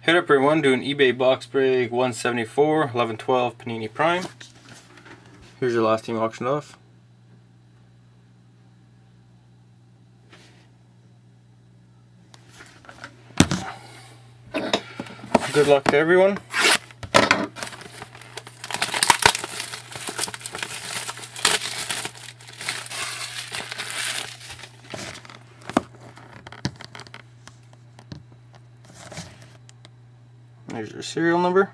Hit up everyone, doing eBay box break 174, 11-12 Panini Prime. Here's your last team auctioned off. Good luck to everyone. There's your serial number.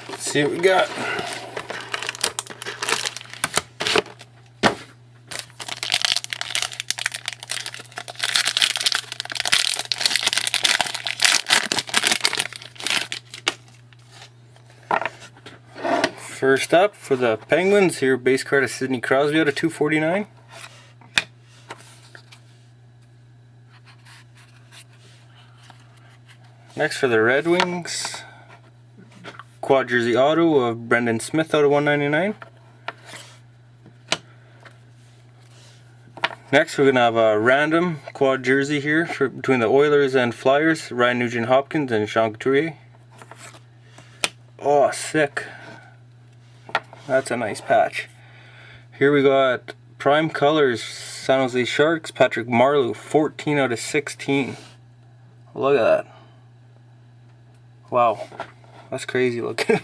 Let's see what we got. First up for the Penguins, here base card of Sidney Crosby out of 249. Next for the Red Wings, quad jersey auto of Brendan Smith out of 199. Next we're going to have a random quad jersey here for between the Oilers and Flyers, Ryan Nugent-Hopkins and Sean Couturier. Oh, sick. That's a nice patch. Here we got Prime Colors, San Jose Sharks, Patrick Marleau, 14 out of 16. Look at that. Wow, that's crazy looking.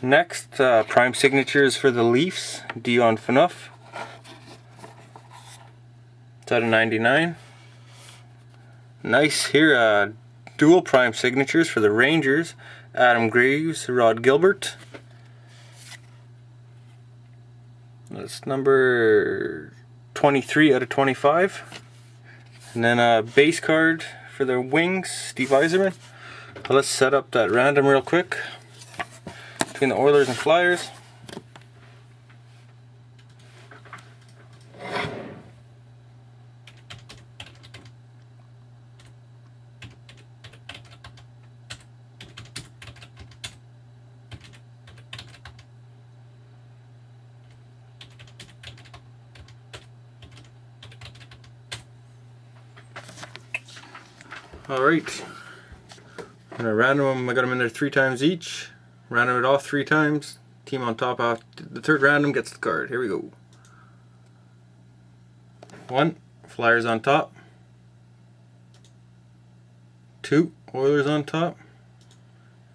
Next, Prime Signatures for the Leafs, Dion Phaneuf. It's out of 99. Nice here, dual Prime Signatures for the Rangers, Adam Graves, Rod Gilbert. That's number 23 out of 25. And then a base card for the Wings, Steve Yzerman. Let's set up that random real quick between the Oilers and Flyers. Alright, I'm going to random them. I got them in there 3 times each. Random it off 3 times. Team on top. The third random gets the card. Here we go. 1, Flyers on top. 2, Oilers on top.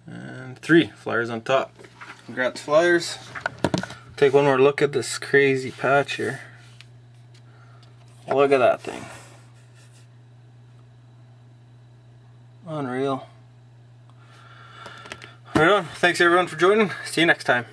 And 3, Flyers on top. Congrats, Flyers. Take one more look at this crazy patch here. Look at that thing. Unreal. Right on. Thanks everyone for joining. See you next time.